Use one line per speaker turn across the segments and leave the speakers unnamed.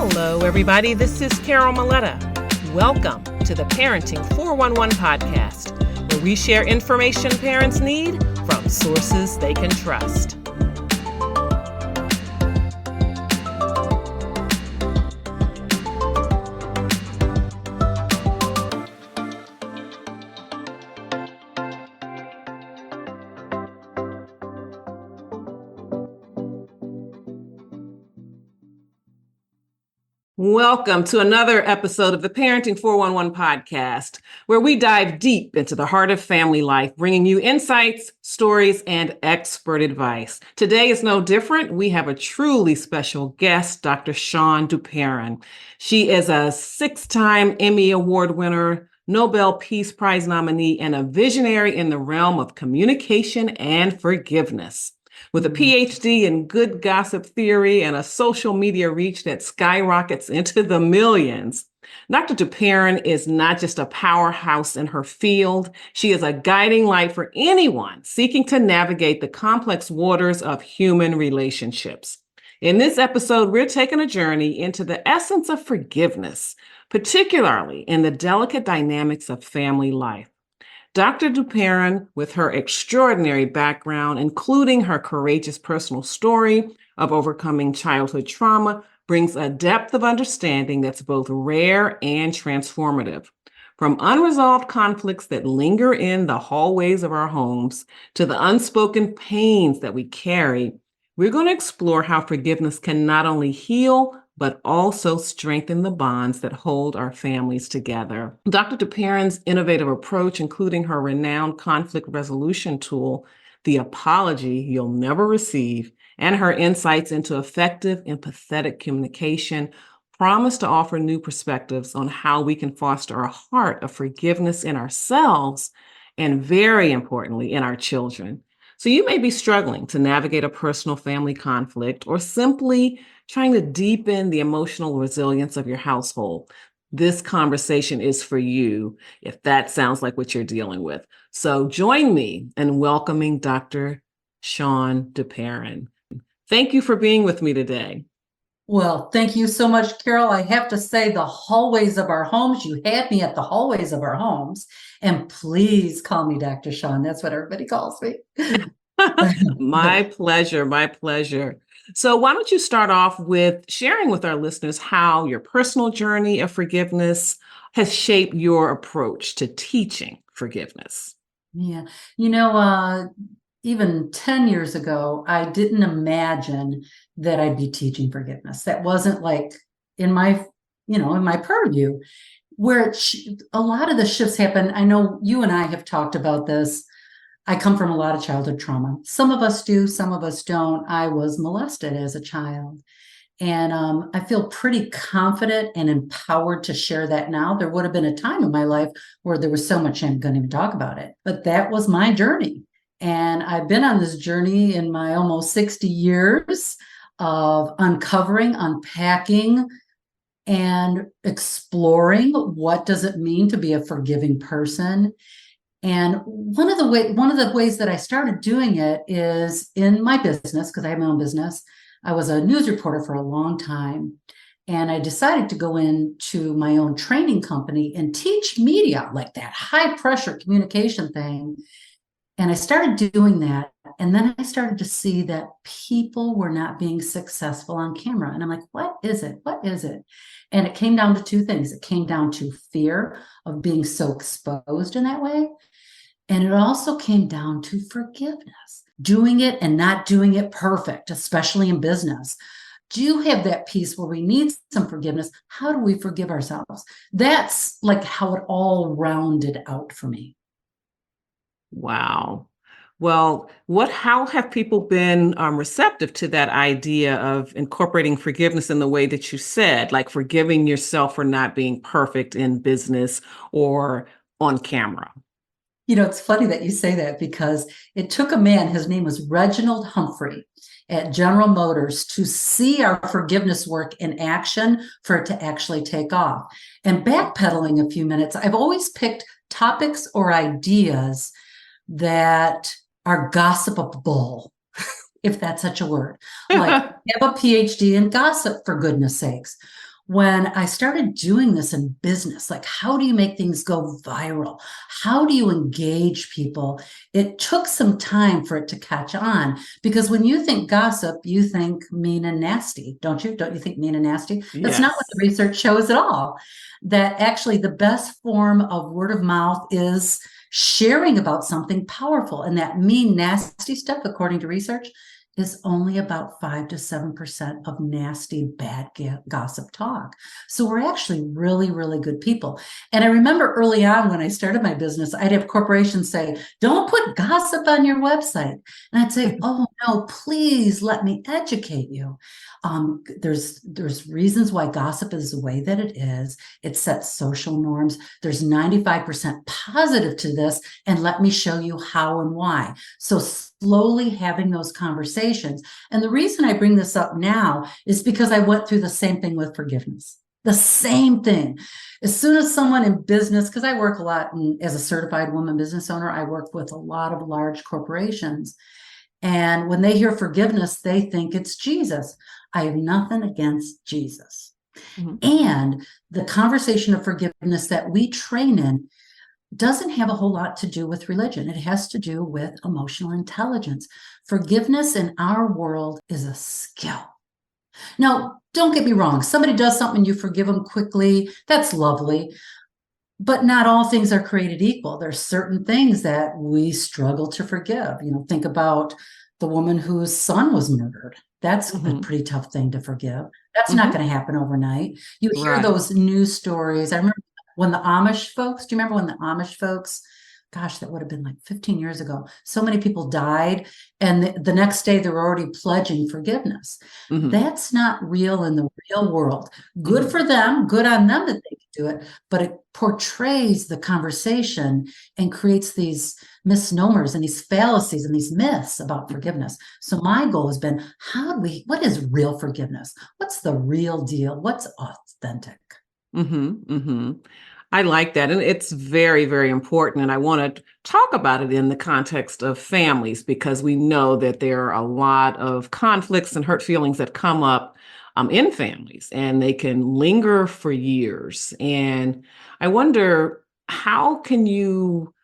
Hello, everybody. This is Carol Maletta. Welcome to the Parenting 411 podcast, where we share information parents need from sources they can trust. Welcome to another episode of the Parenting 411 podcast, where we dive deep into the heart of family life, bringing you insights, stories, and expert advice. Today is no different. We have a truly special guest, Dr. Shawne Duperon. She is a 6-time Emmy Award winner, Nobel Peace Prize nominee, and a visionary in the realm of communication and forgiveness. With a PhD in good gossip theory and a social media reach that skyrockets into the millions, Dr. Duperon is not just a powerhouse in her field. She is a guiding light for anyone seeking to navigate the complex waters of human relationships. In this episode, we're taking a journey into the essence of forgiveness, particularly in the delicate dynamics of family life. Dr. Duperon, with her extraordinary background, including her courageous personal story of overcoming childhood trauma, brings a depth of understanding that's both rare and transformative. From unresolved conflicts that linger in the hallways of our homes to the unspoken pains that we carry, we're going to explore how forgiveness can not only heal, but also strengthen the bonds that hold our families together. Dr. Duperon's innovative approach, including her renowned conflict resolution tool, The Apology You'll Never Receive, and her insights into effective, empathetic communication, promise to offer new perspectives on how we can foster a heart of forgiveness in ourselves and, very importantly, in our children. So you may be struggling to navigate a personal family conflict or simply trying to deepen the emotional resilience of your household. This conversation is for you if that sounds like what you're dealing with. So join me in welcoming Dr. Shawne Duperon. Thank you for being with me today.
Well, thank you so much, Carol. I have to say, the hallways of our homes, you had me at the hallways of our homes. And please call me Dr. Shawne. That's what everybody calls me.
My pleasure. My pleasure. So why don't you start off with sharing with our listeners how your personal journey of forgiveness has shaped your approach to teaching forgiveness?
Yeah. Even 10 years ago, I didn't imagine that I'd be teaching forgiveness. That wasn't like in my purview. Where a lot of the shifts happen. I know you and I have talked about this. I come from a lot of childhood trauma. Some of us do, some of us don't. I was molested as a child. And I feel pretty confident and empowered to share that now. There would have been a time in my life where there was so much shame, I couldn't even talk about it. But that was my journey. And I've been on this journey in my almost 60 years of uncovering, unpacking, and exploring what does it mean to be a forgiving person. And one of the ways that I started doing it is in my business, because I have my own business. I was a news reporter for a long time, and I decided to go into my own training company and teach media, like that high pressure communication thing. And I started doing that. And then I started to see that people were not being successful on camera. And I'm like, what is it? What is it? And it came down to two things. It came down to fear of being so exposed in that way. And it also came down to forgiveness, doing it and not doing it perfect, especially in business. Do you have that piece where we need some forgiveness? How do we forgive ourselves? That's like how it all rounded out for me.
Wow. Well, how have people been receptive to that idea of incorporating forgiveness in the way that you said, like forgiving yourself for not being perfect in business or on camera?
It's funny that you say that, because it took a man, his name was Reginald Humphrey at General Motors, to see our forgiveness work in action for it to actually take off. And backpedaling a few minutes, I've always picked topics or ideas that are gossipable, if that's such a word. Like, have a PhD in gossip, for goodness sakes. when I started doing this in business, like how do you make things go viral? How do you engage people? It took some time for it to catch on, because when you think gossip, you think mean and nasty, don't you? Don't you think mean and nasty? That's not what
Yes.
the research shows at all. That actually the best form of word of mouth is sharing about something powerful. And that mean, nasty stuff, according to research, is only about 5 to 7% of nasty, bad gossip talk. So we're actually really, really good people. And I remember early on when I started my business, I'd have corporations say, don't put gossip on your website. And I'd say, oh no, please let me educate you. There's reasons why gossip is the way that it is. It sets social norms. There's 95% positive to this. And let me show you how and why. So slowly having those conversations. And the reason I bring this up now is because I went through the same thing with forgiveness. The same thing. As soon as someone in business, because I work a lot as a certified woman business owner, I work with a lot of large corporations. And when they hear forgiveness, they think it's Jesus. I have nothing against Jesus.
Mm-hmm.
And the conversation of forgiveness that we train in doesn't have a whole lot to do with religion. It has to do with emotional intelligence. Forgiveness in our world is a skill. Now, don't get me wrong. Somebody does something, you forgive them quickly. That's lovely. But not all things are created equal. There's certain things that we struggle to forgive. Think about the woman whose son was murdered. That's a pretty tough thing to forgive. That's not going to happen overnight. You hear those news stories. I remember when the Amish folks, do you remember when the Amish folks, gosh, that would have been like 15 years ago. So many people died. And the next day they were already pledging forgiveness. That's not real in the real world. Good for them, good on them that they can do it, but it portrays the conversation and creates these misnomers and these fallacies and these myths about forgiveness. So my goal has been, what is real forgiveness? What's the real deal? What's authentic?
I like that. And it's very, very important. And I want to talk about it in the context of families, because we know that there are a lot of conflicts and hurt feelings that come up in families, and they can linger for years. And I wonder, how can you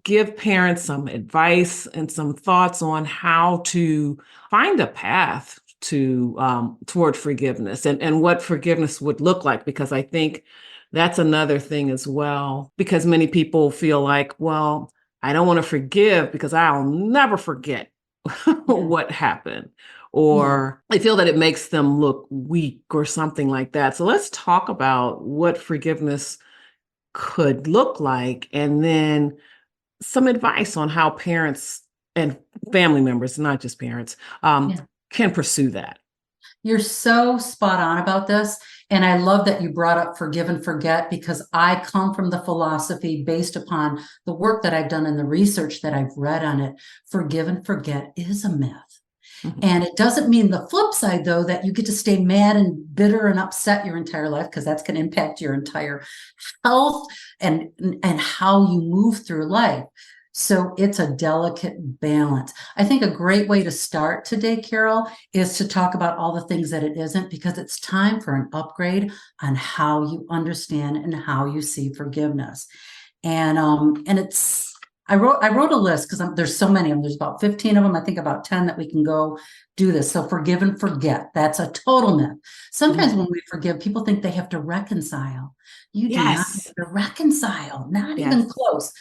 give parents some advice and some thoughts on how to find a path to toward forgiveness, and what forgiveness would look like? Because I think that's another thing as well, because many people feel like, well, I don't want to forgive because I'll never forget what happened, or they feel that it makes them look weak or something like that. So let's talk about what forgiveness could look like, and then some advice on how parents and family members, not just parents, can pursue that.
You're so spot on about this. And I love that you brought up forgive and forget, because I come from the philosophy based upon the work that I've done and the research that I've read on it. Forgive and forget is a myth. And it doesn't mean the flip side, though, that you get to stay mad and bitter and upset your entire life, because that's going to impact your entire health and how you move through life. So it's a delicate balance. I think a great way to start today, Carol, is to talk about all the things that it isn't, because it's time for an upgrade on how you understand and how you see forgiveness. And I wrote a list, because there's so many of them. There's about 15 of them. I think about 10 that we can go do this. So forgive and forget. That's a total myth. Sometimes when we forgive, people think they have to reconcile. You do not have to reconcile, not even close.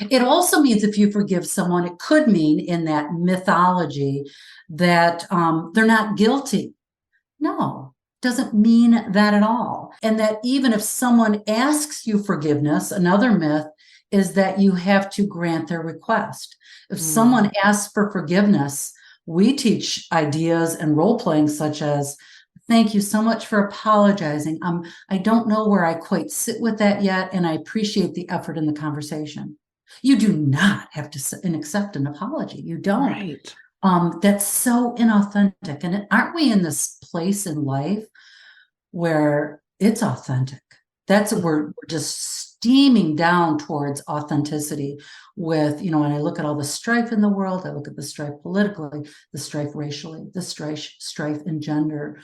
It also means if you forgive someone, it could mean in that mythology that they're not guilty. No, doesn't mean that at all. And that even if someone asks you forgiveness, another myth is that you have to grant their request. If someone asks for forgiveness, we teach ideas and role playing such as, thank you so much for apologizing. I don't know where I quite sit with that yet, and I appreciate the effort in the conversation. You do not have to accept an apology. You don't.
Right.
That's so inauthentic. And aren't we in this place in life where it's authentic That's we're just steaming down towards authenticity with, when I look at all the strife in the world, I look at the strife politically, the strife racially, the strife in gender.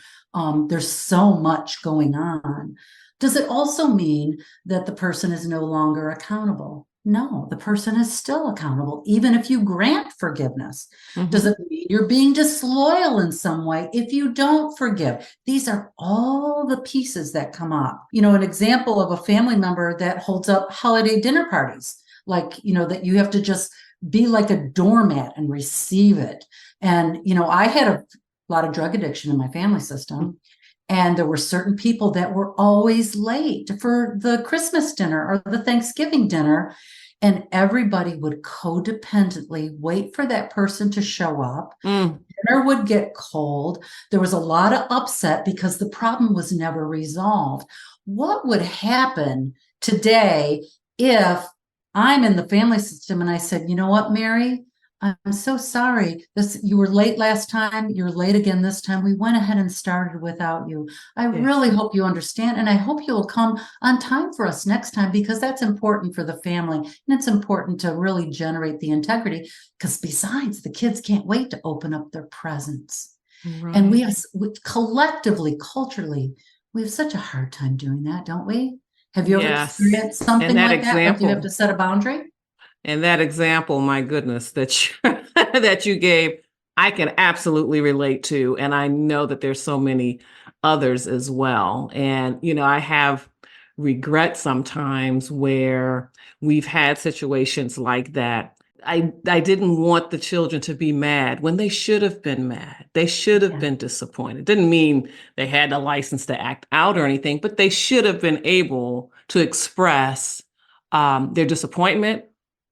There's so much going on. Does it also mean that the person is no longer accountable? No, the person is still accountable, even if you grant forgiveness. Does it mean you're being disloyal in some way if you don't forgive? These are all the pieces that come up. An example of a family member that holds up holiday dinner parties, like, that you have to just be like a doormat and receive it. And, I had a lot of drug addiction in my family system. And there were certain people that were always late for the Christmas dinner or the Thanksgiving dinner. And everybody would codependently wait for that person to show up. Dinner would get cold. There was a lot of upset because the problem was never resolved. What would happen today if I'm in the family system and I said, you know what, Mary? I'm so sorry. You were late last time. You're late again this time. We went ahead and started without you. I really hope you understand, and I hope you will come on time for us next time, because that's important for the family, and it's important to really generate the integrity, because besides, the kids can't wait to open up their presents. Right. And we collectively, culturally, we have such a hard time doing that, don't we? Have you ever experienced something like that? Like you have to set a boundary?
And that example, my goodness, that that you gave, I can absolutely relate to. And I know that there's so many others as well. And, I have regret sometimes where we've had situations like that. I didn't want the children to be mad when they should have been mad. They should have been disappointed. Didn't mean they had a license to act out or anything, but they should have been able to express their disappointment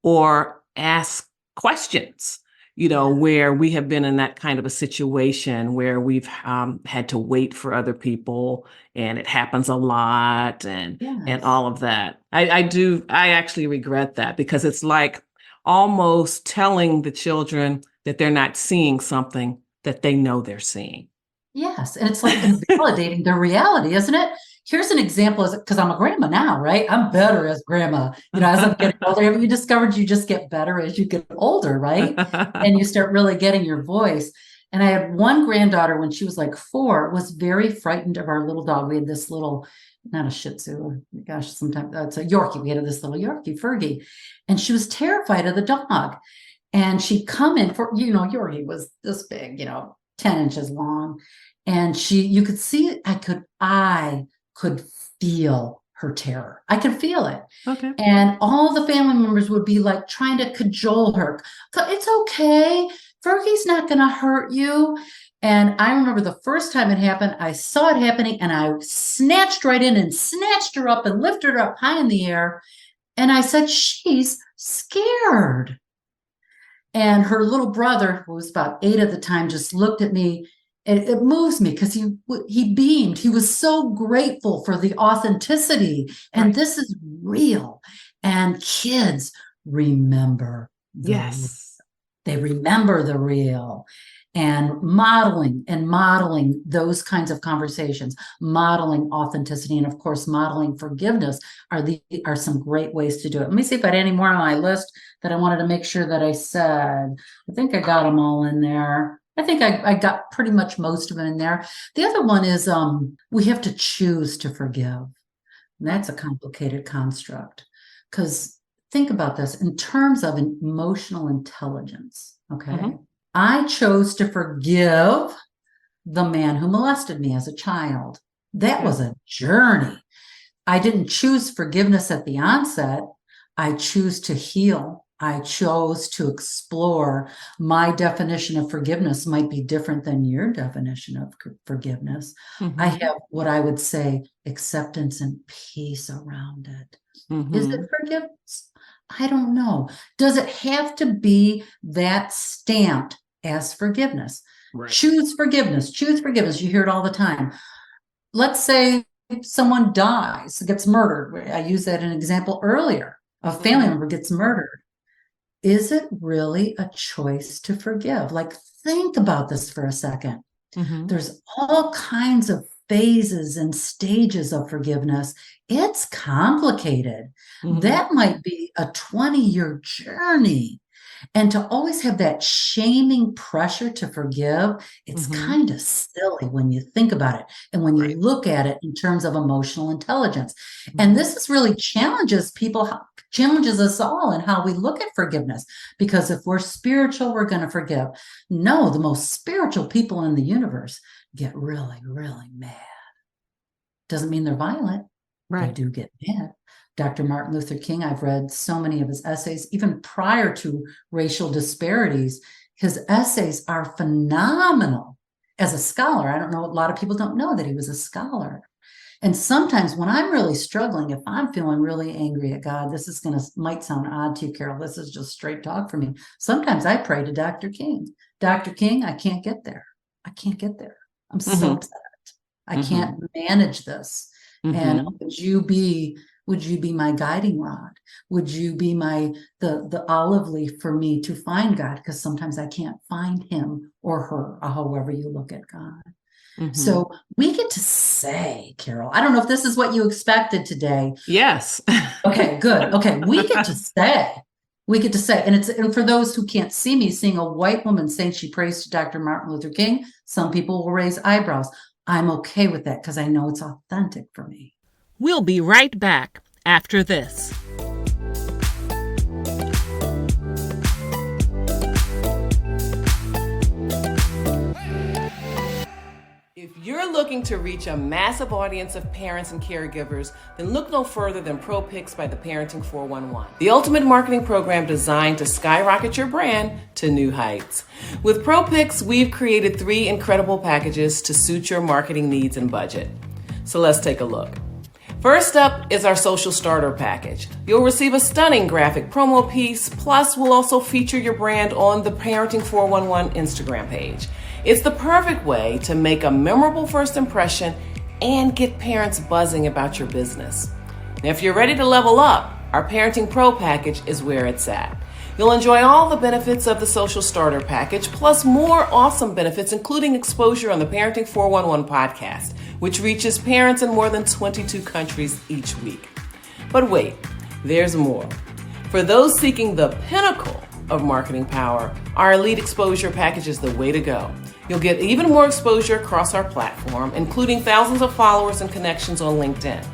or ask questions, where we have been in that kind of a situation where we've had to wait for other people, and it happens a lot, and all of that. I actually regret that, because it's like almost telling the children that they're not seeing something that they know they're seeing.
Yes. And it's like invalidating their reality, isn't it? Here's an example, because I'm a grandma now, right? I'm better as grandma. As I'm getting older, you discovered you just get better as you get older, right? And you start really getting your voice. And I had one granddaughter when she was like 4, was very frightened of our little dog. We had this little, not a Shih Tzu, gosh, sometimes it's a Yorkie. We had this little Yorkie, Fergie, and she was terrified of the dog. And she'd come in for, Yorkie was this big, 10 inches long. And you could see it. I could feel her terror. I could feel it.
Okay.
And all the family members would be like trying to cajole her. It's okay. Fergie's not going to hurt you. And I remember the first time it happened, I saw it happening, and I snatched right in and snatched her up and lifted her up high in the air. And I said, she's scared. And her little brother, who was about 8 at the time, just looked at me. It moves me because he beamed. He was so grateful for the authenticity. And This is real. And kids remember real. They remember the real. And modeling those kinds of conversations, modeling authenticity, and of course, modeling forgiveness are some great ways to do it. Let me see if I had any more on my list that I wanted to make sure that I said. I think I got them all in there. I think I got pretty much most of it in there. The other one is we have to choose to forgive. And that's a complicated construct, because think about this in terms of emotional intelligence. Okay. I chose to forgive the man who molested me as a child. That was a journey. I didn't choose forgiveness at the onset. I choose to heal. I chose to explore. My definition of forgiveness might be different than your definition of forgiveness. I have what I would say acceptance and peace around it. Is it forgiveness? I don't know. Does it have to be that stamped as forgiveness? Right. Choose forgiveness. Choose forgiveness. You hear it all the time. Let's say someone dies, gets murdered. I used that as an example earlier. A family member gets murdered. Is it really a choice to forgive? Like, think about this for a second. There's all kinds of phases and stages of forgiveness, it's complicated. That might be a 20-year journey. And to always have that shaming pressure to forgive, it's kind of silly when you think about it and when you look at it in terms of emotional intelligence. And this is really challenges us all in how we look at forgiveness. Because if we're spiritual, we're going to forgive. No, the most spiritual people in the universe get really, really mad. Doesn't mean they're violent. They do get mad. Dr. Martin Luther King, I've read so many of his essays, even prior to racial disparities. His essays are phenomenal as a scholar. I don't know, a lot of people don't know that he was a scholar. And sometimes when I'm really struggling, if I'm feeling really angry at God, might sound odd to you, Carol. This is just straight talk for me. Sometimes I pray to Dr. King. Dr. King, I can't get there. I can't get there. I'm so upset. I can't manage this. And would you be my guiding rod? Would you be the olive leaf for me to find God? Because sometimes I can't find him or her, or however you look at God. So we get to say, Carol, I don't know if this is what you expected today.
Yes.
Okay, good. Okay, we get to say, and for those who can't see me, seeing a white woman saying she prays to Dr. Martin Luther King, some people will raise eyebrows. I'm okay with that because I know it's authentic for me.
We'll be right back after this. If you're looking to reach a massive audience of parents and caregivers, then look no further than Pro Picks by the Parenting 411, the ultimate marketing program designed to skyrocket your brand to new heights. With Pro Picks, we've created 3 incredible packages to suit your marketing needs and budget. So let's take a look. First up is our social starter package. You'll receive a stunning graphic promo piece, plus we'll also feature your brand on the Parenting 411 Instagram page. It's the perfect way to make a memorable first impression and get parents buzzing about your business. Now, if you're ready to level up, our Parenting Pro package is where it's at. You'll enjoy all the benefits of the social starter package, plus more awesome benefits, including exposure on the Parenting 411 podcast, which reaches parents in more than 22 countries each week. But wait, there's more. For those seeking the pinnacle of marketing power, our Elite Exposure package is the way to go. You'll get even more exposure across our platform, including thousands of followers and connections on LinkedIn.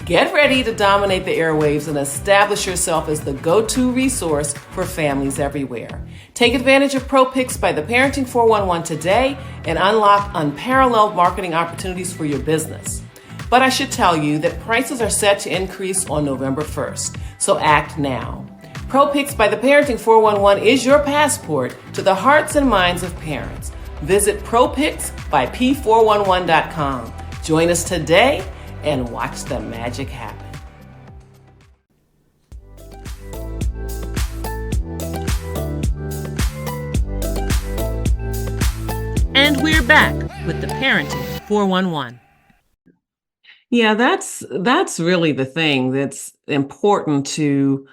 Get ready to dominate the airwaves and establish yourself as the go-to resource for families everywhere. Take advantage of Pro Picks by the Parenting 411 today and unlock unparalleled marketing opportunities for your business. But I should tell you that prices are set to increase on November 1st, so act now. Pro Picks by the Parenting 411 is your passport to the hearts and minds of parents. Visit ProPicksbyP411.com. Join us today and watch the magic happen. And we're back with the Parenting 411. Yeah, that's really the thing that's important to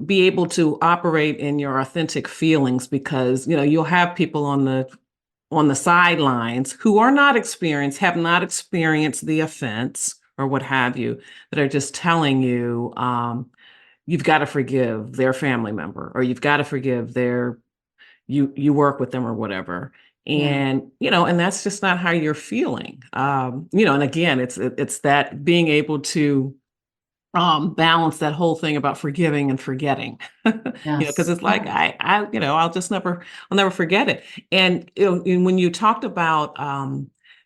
be able to operate in your authentic feelings, because you'll have people on the sidelines who are not experienced, have not experienced the offense or what have you, that are just telling you, you've got to forgive their family member, or you've got to forgive you work with them or whatever. And, and that's just not how you're feeling. And again, it's that being able to balance that whole thing about forgiving and forgetting, because it's like, I'll never forget it. And, and when you talked about,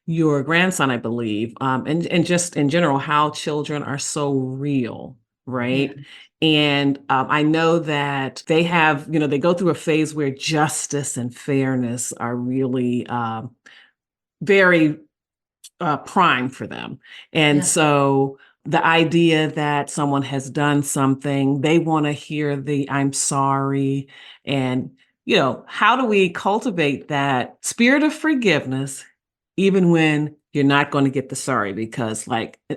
your grandson, I believe, and just in general, how children are so real, right? And I know that they have, they go through a phase where justice and fairness are really very prime for them. And so the idea that someone has done something, they want to hear the I'm sorry. And, how do we cultivate that spirit of forgiveness, even when you're not going to get the sorry? Because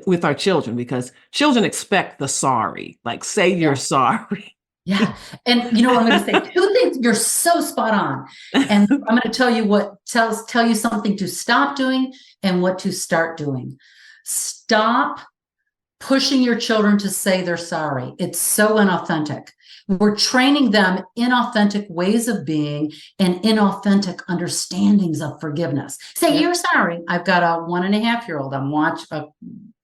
with our children, because children expect the sorry, like say you're sorry.
Yeah. And you know what I'm going to say? Two things. You're so spot on. And I'm going to tell you tell you something to stop doing and what to start doing. Stop pushing your children to say they're sorry. It's so inauthentic. We're training them inauthentic ways of being and inauthentic understandings of forgiveness. Say
Yep.
you're sorry. I've got a 1.5-year-old. A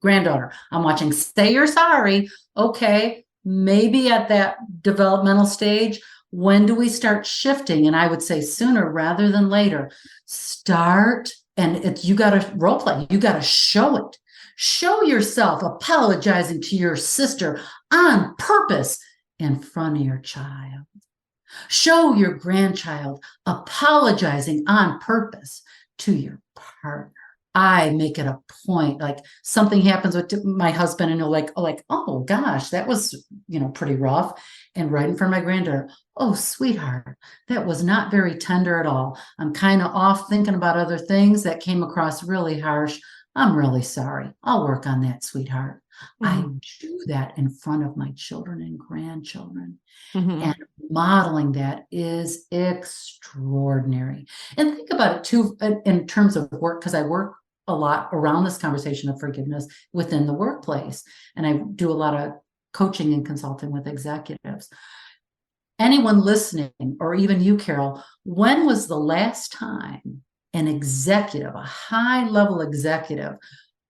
granddaughter. I'm watching. Say you're sorry. Okay, maybe at that developmental stage, when do we start shifting? And I would say sooner rather than later. Start, and you got to role play. You got to show it. Show yourself apologizing to your sister on purpose in front of your child. Show your grandchild apologizing on purpose to your partner. I make it a point, like something happens with my husband and he'll like, oh gosh, that was, pretty rough. And right in front of my granddaughter, oh, sweetheart, that was not very tender at all. I'm kind of off thinking about other things that came across really harsh. I'm really sorry. I'll work on that, sweetheart. I do that in front of my children and grandchildren. And modeling that is extraordinary. And think about it too, in terms of work, because I work a lot around this conversation of forgiveness within the workplace. And I do a lot of coaching and consulting with executives. Anyone listening, or even you, Carol, when was the last time an executive, a high-level executive,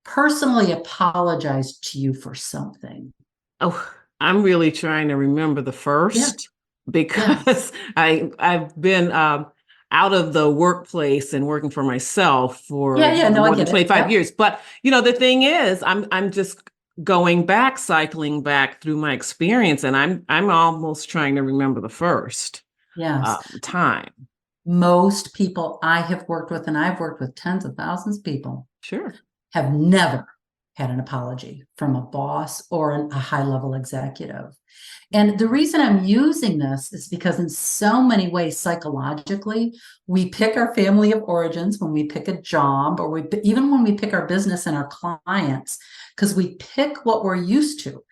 personally apologized to you for something?
Oh, I'm really trying to remember the first because I've been out of the workplace and working for myself for more than 25 years. But the thing is, I'm just going back, cycling back through my experience, and I'm almost trying to remember the first time.
Most people I have worked with, and I've worked with tens of thousands of people, have never had an apology from a boss or a high-level executive. And the reason I'm using this is because in so many ways, psychologically, we pick our family of origins when we pick a job, or even when we pick our business and our clients, because we pick what we're used to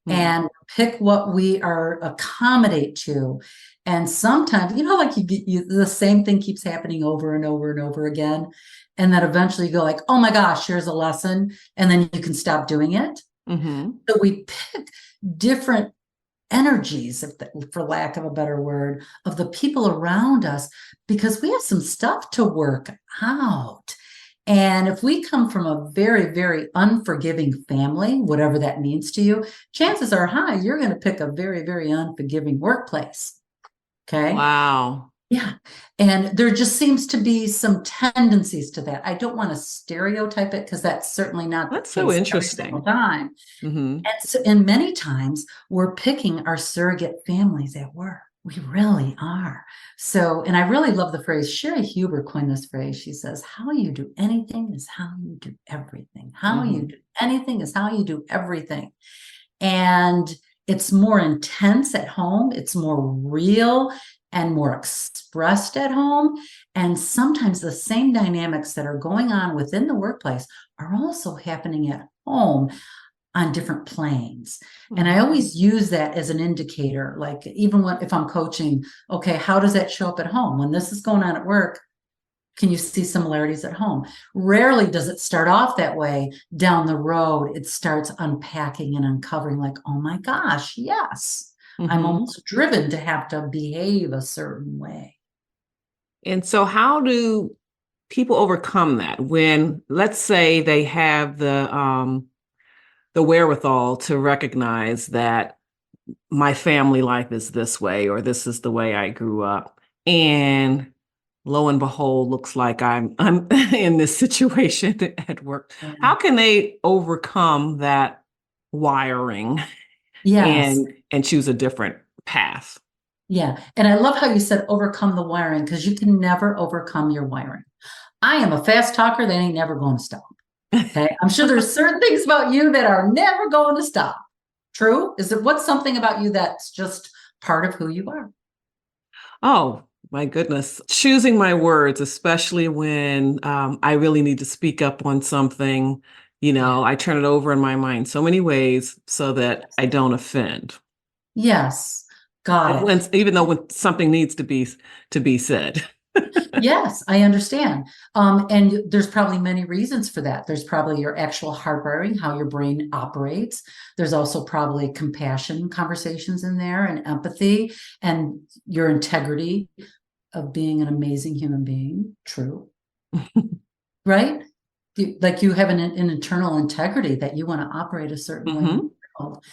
and pick what we are accommodate to. And sometimes, like the same thing keeps happening over and over and over again. And then eventually you go like, oh my gosh, here's a lesson. And then you can stop doing it. So we pick different energies, for lack of a better word, of the people around us, because we have some stuff to work out. And if we come from a very, very unforgiving family, whatever that means to you, chances are high you're going to pick a very, very unforgiving workplace. Okay.
Wow.
Yeah. And there just seems to be some tendencies to that. I don't want to stereotype it, because that's certainly not
That's so interesting.
Every time. And many times we're picking our surrogate families at work. We really are. So, and I really love the phrase, Sherry Huber coined this phrase. She says, how you do anything is how you do everything. How you do anything is how you do everything. And it's more intense at home. It's more real and more expressed at home. And sometimes the same dynamics that are going on within the workplace are also happening at home on different planes. And I always use that as an indicator, like even if I'm coaching, okay, how does that show up at home? When this is going on at work, can you see similarities at home? Rarely does it start off that way. Down the road, it starts unpacking and uncovering like, oh my gosh, yes, I'm almost driven to have to behave a certain way.
And so how do people overcome that when, let's say, they have the wherewithal to recognize that my family life is this way, or this is the way I grew up, and lo and behold, looks like I'm in this situation at work. How can they overcome that wiring and choose a different path?
Yeah. And I love how you said overcome the wiring, because you can never overcome your wiring. I am a fast talker that ain't never going to stop. Okay. I'm sure there's certain things about you that are never going to stop. True? What's something about you that's just part of who you are?
Oh, my goodness. Choosing my words, especially when I really need to speak up on something, I turn it over in my mind so many ways so that I don't offend.
Yes. Got it.
Even though when something needs to be said.
Yes, I understand. And there's probably many reasons for that. There's probably your actual hardwiring, how your brain operates. There's also probably compassion conversations in there and empathy and your integrity of being an amazing human being. True. Right? Like you have an internal integrity that you want to operate a certain way in the world.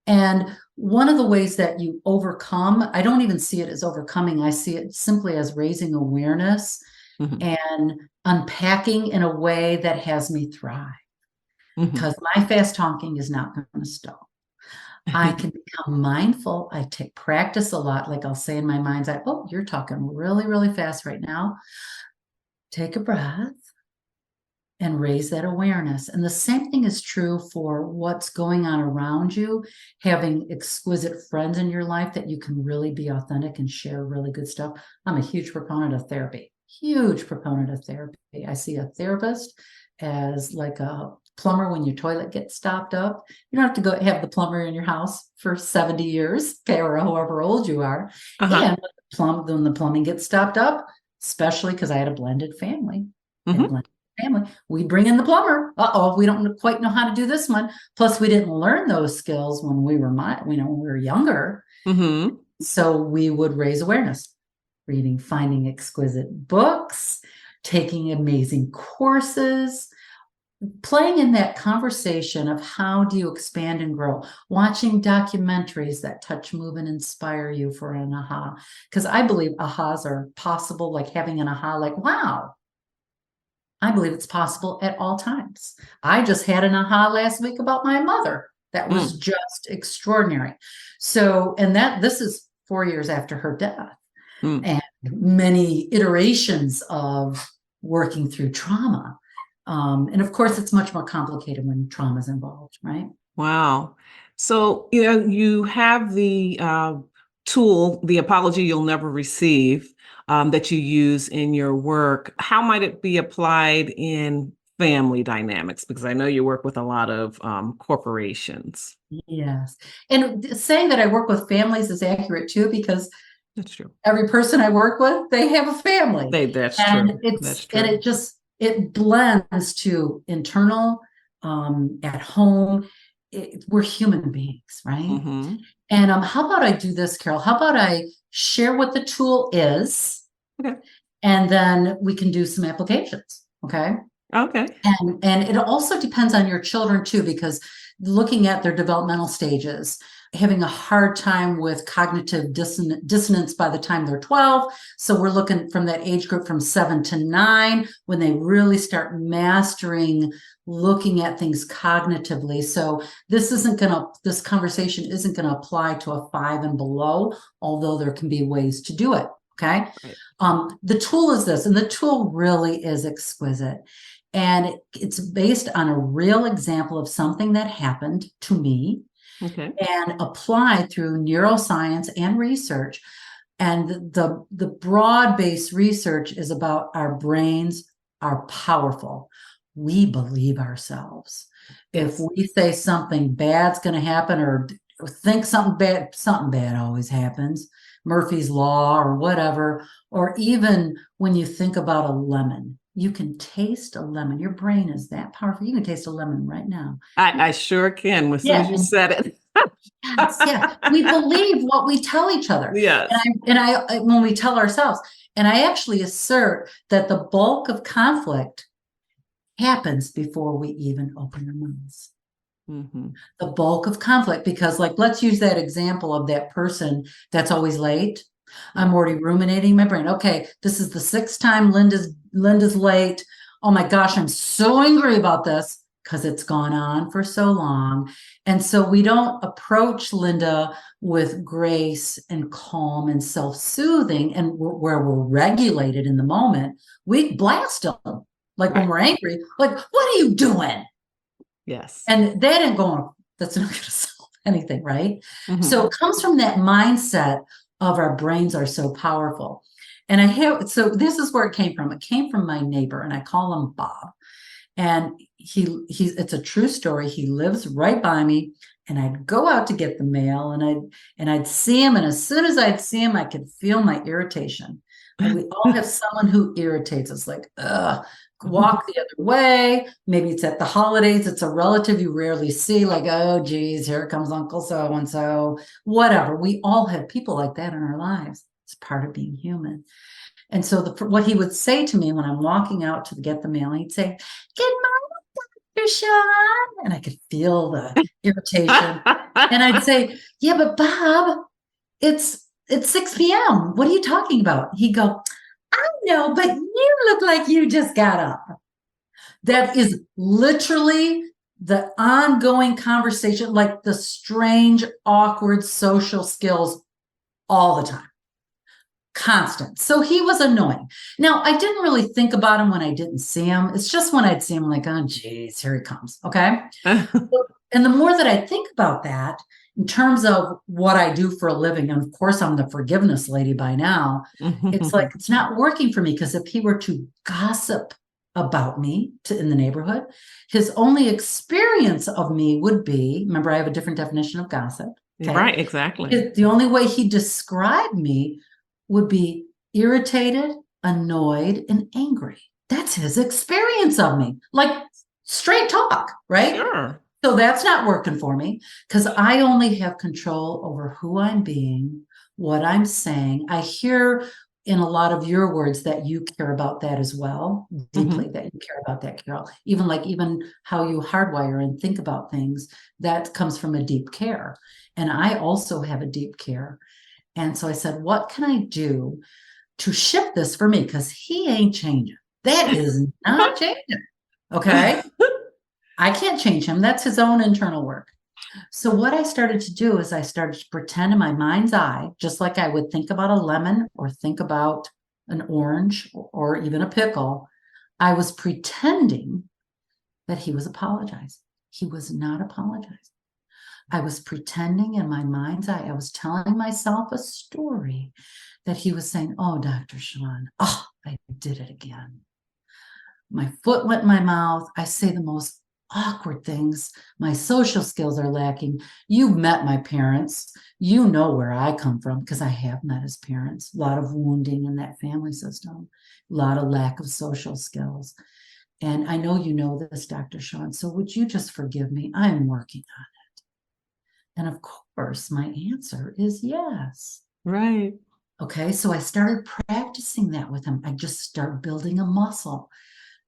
And one of the ways that you overcome, I don't even see it as overcoming, I see it simply as raising awareness and unpacking in a way that has me thrive. Because my fast talking is not going to stop. I can become mindful. I take practice a lot. Like I'll say in my mind's eye, oh, you're talking really, really fast right now. Take a breath and raise that awareness. And the same thing is true for what's going on around you, having exquisite friends in your life that you can really be authentic and share really good stuff. I'm a huge proponent of therapy, huge proponent of therapy. I see a therapist as like a plumber when your toilet gets stopped up. You don't have to go have the plumber in your house for 70 years, okay, or however old you are. And when the plumbing gets stopped up, especially because I had a blended family, we bring in the plumber. We don't quite know how to do this one. Plus, we didn't learn those skills when we were younger. So we would raise awareness, reading, finding exquisite books, taking amazing courses, playing in that conversation of how do you expand and grow, watching documentaries that touch, move, and inspire you for an aha. Because I believe ahas are possible, like having an aha, like, wow. I believe it's possible at all times. I just had an aha last week about my mother. That was just extraordinary. So, and this is 4 years after her death, and many iterations of working through trauma. And of course, it's much more complicated when trauma is involved, right?
Wow. So, you have the tool, the apology you'll never receive, that you use in your work. How might it be applied in family dynamics? Because I know you work with a lot of corporations.
Yes. And saying that I work with families is accurate too, because
That's true.
every person I work with, they have a family.
That's
and
true.
It's true. And it blends to internal, at home. We're human beings, right? And how about I do this, Carol? How about I share what the tool is, and then we can do some applications, okay?
Okay.
And it also depends on your children too, because looking at their developmental stages, having a hard time with cognitive dissonance by the time they're 12. So we're looking from that age group from 7 to 9, when they really start mastering looking at things cognitively. So this conversation isn't going to apply to a 5 and below, although there can be ways to do it. Okay. Right. The tool is this, and the tool really is exquisite. And it's based on a real example of something that happened to me, and applied through neuroscience and research. And the broad-based research is about our brains are powerful. We believe ourselves. If we say something bad's going to happen, or think something bad always happens, Murphy's Law or whatever, or even when you think about a lemon. You can taste a lemon. Your brain is that powerful. You can taste a lemon right now.
I sure can. As soon as you said it.
Yes. We believe what we tell each other.
Yes.
And I when we tell ourselves, and I actually assert that the bulk of conflict happens before we even open our mouths. The bulk of conflict, because let's use that example of that person that's always late. I'm already ruminating my brain. Okay, this is the 6th time Linda's late. Oh my gosh, I'm so angry about this because it's gone on for so long. And so we don't approach Linda with grace and calm and self-soothing, and where we're regulated in the moment. We blast them. When we're angry, what are you doing?
Yes. And
that ain't going, that's not going to solve anything, right? So it comes from that mindset of our brains are so powerful. And so this is where it came from. It came from my neighbor, and I call him Bob. And it's a true story. He lives right by me. and I'd go out to get the mail, and I'd see him, and as soon as I'd see him, I could feel my irritation. And we all have someone who irritates us, like, ugh, walk the other way. Maybe it's at the holidays, it's a relative you rarely see, like, oh geez, here comes Uncle so and so, whatever. We all have people like that in our lives. It's part of being human. And so what he would say to me when I'm walking out to get the mail, he'd say, "Good morning, Shawne." And I could feel the irritation. And I'd say, "Yeah, but Bob, it's 6 p.m. What are you talking about?" He'd go, "I know, but you look like you just got up." That is literally the ongoing conversation, like the strange, awkward social skills all the time. Constant. So he was annoying. Now, I didn't really think about him when I didn't see him. It's just when I'd see him, like, oh, geez, here he comes. Okay. And the more that I think about that, in terms of what I do for a living, and of course, I'm the forgiveness lady by now, it's like, it's not working for me, because if he were to gossip about me in the neighborhood, his only experience of me would be, remember, I have a different definition of gossip.
Okay? Right, exactly.
The only way he described me would be irritated, annoyed, and angry. That's his experience of me, like straight talk, right?
Sure.
So that's not working for me, because I only have control over who I'm being, what I'm saying. I hear in a lot of your words that you care about that as well, deeply, that you care about that, Carol. Even how you hardwire and think about things, that comes from a deep care. And I also have a deep care. And so I said, what can I do to shift this for me? Because he ain't changing. That is not changing. Okay. I can't change him. That's his own internal work. So what I started to do is I started to pretend in my mind's eye, just like I would think about a lemon or think about an orange or even a pickle. I was pretending that he was apologizing. He was not apologizing. I was pretending in my mind's eye. I was telling myself a story that he was saying, "Oh, Dr. Shawne, oh, I did it again. My foot went in my mouth. I say the most awkward things. My social skills are lacking. You've met my parents. You know where I come from, because I have met his parents. A lot of wounding in that family system, a lot of lack of social skills. And I know you know this, Dr. Shawne, so would you just forgive me? I'm working on it." And of course, my answer is yes.
Right.
Okay, so I started practicing that with him. I just start building a muscle.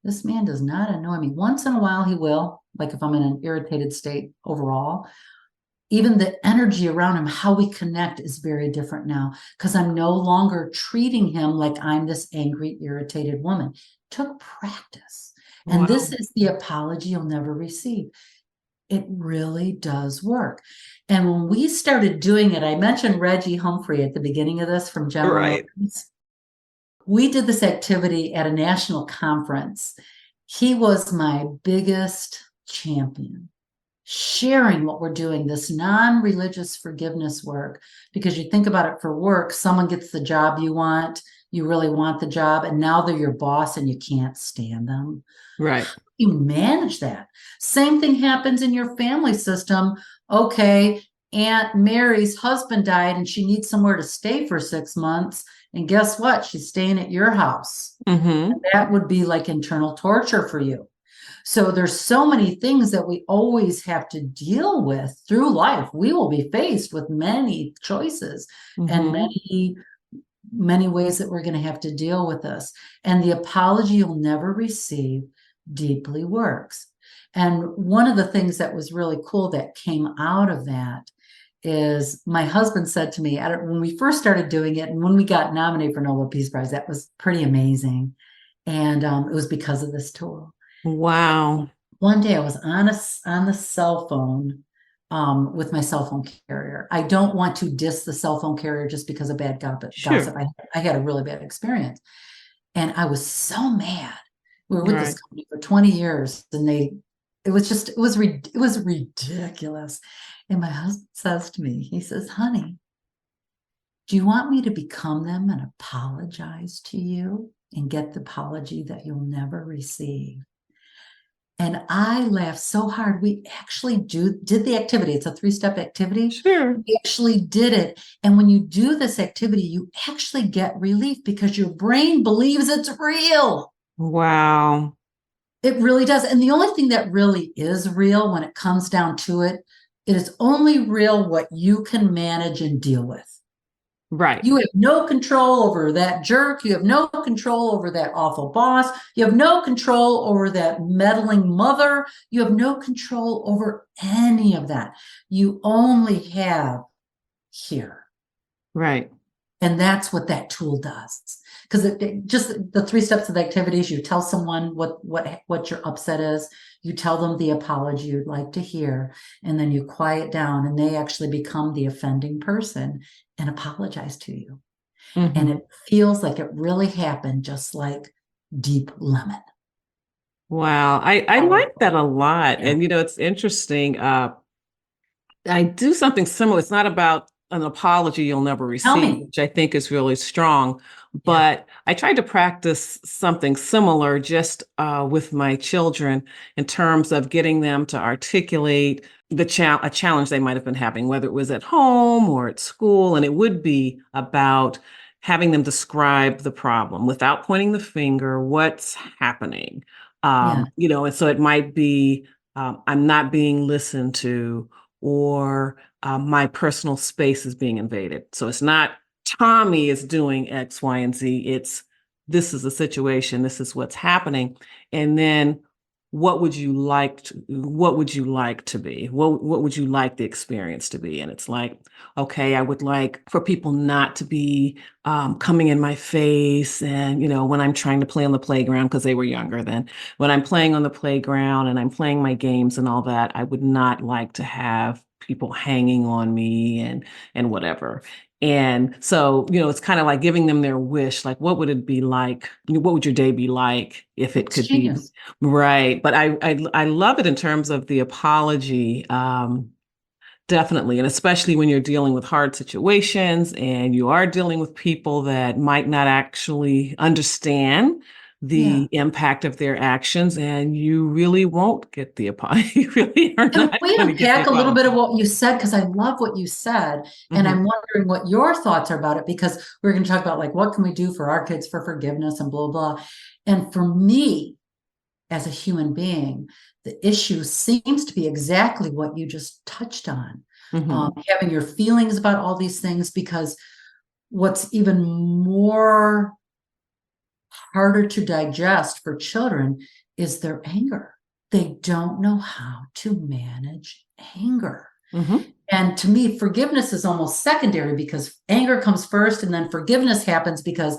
This man does not annoy me. Once in a while, he will, like if I'm in an irritated state overall. Even the energy around him, how we connect, is very different now, because I'm no longer treating him like I'm this angry, irritated woman. It took practice. And
Wow.
this is the apology you'll never receive. It really does work. And when we started doing it, I mentioned Reggie Humphrey at the beginning of this from General Motors. We did this activity at a national conference. He was my biggest champion, sharing what we're doing, this non-religious forgiveness work, because you think about it, for work, someone gets the job you want, you really want the job, and now they're your boss and you can't stand them.
Right.
You manage that. Same thing happens in your family system. Okay, Aunt Mary's husband died and she needs somewhere to stay for 6 months. And guess what? She's staying at your house. That would be like internal torture for you. So there's so many things that we always have to deal with through life. We will be faced with many choices and many ways that we're going to have to deal with this. And the apology you'll never receive deeply works. And one of the things that was really cool that came out of that is my husband said to me, when we first started doing it and when we got nominated for Nobel Peace Prize, that was pretty amazing. And it was because of this tool.
Wow. One
day I was on the cell phone with my cell phone carrier. I don't want to diss the cell phone carrier just because of bad gossip. I had a really bad experience. And I was so mad. We were with this company for 20 years and it was ridiculous. And my husband says to me, he says, "Honey, do you want me to become them and apologize to you and get the apology that you'll never receive?" And I laughed so hard. We actually did the activity. It's a 3-step activity.
Sure.
We actually did it. And when you do this activity, you actually get relief because your brain believes it's real.
Wow.
It really does. And the only thing that really is real when it comes down to it, it is only real what you can manage and deal with.
Right.
You have no control over that jerk. You have no control over that awful boss. You have no control over that meddling mother. You have no control over any of that. You only have here.
Right.
And that's what that tool does. Because it just the 3 steps of the activities, you tell someone what your upset is, you tell them the apology you'd like to hear, and then you quiet down and they actually become the offending person and apologize to you. And
Mm-hmm.
it feels like it really happened, just like deep lemon.
Wow. I like
Powerful.
that a lot.
Yeah.
And it's interesting. I do something similar. It's not about an apology you'll never
Tell
receive,
me.
which I think is really strong.
Yeah.
But I tried to practice something similar just with my children in terms of getting them to articulate a challenge they might have been having, whether it was at home or at school. And it would be about having them describe the problem without pointing the finger, what's happening.
Yeah.
And so it might be, I'm not being listened to, or my personal space is being invaded. So it's not Tommy is doing X, Y, and Z. It's this is a situation. This is what's happening. And then what would you like to be? What would you like the experience to be? And it's like, okay, I would like for people not to be coming in my face. And, when I'm trying to play on the playground, because they were younger then, when I'm playing on the playground and I'm playing my games and all that, I would not like to have people hanging on me and whatever. And so, it's kind of like giving them their wish, like what would it be like? What would your day be like if it
It's
could be
genius.
right? But I love it in terms of the apology. Definitely. And especially when you're dealing with hard situations and you are dealing with people that might not actually understand
Yeah.
the impact of their actions, and you really won't get the apology. You really are
Can
not
we
going to get the
unpack a little bit of
apology.
what you said? Because I love what you said. And
Hmm.
I'm wondering what your thoughts are about it, because we're going to talk about like what can we do for our kids for forgiveness and blah, blah. And for me, as a human being, the issue seems to be exactly what you just touched on.
Hmm.
Having your feelings about all these things, because what's even more harder to digest for children is their anger. They don't know how to manage anger.
Hmm.
And to me, forgiveness is almost secondary, because anger comes first and then forgiveness happens because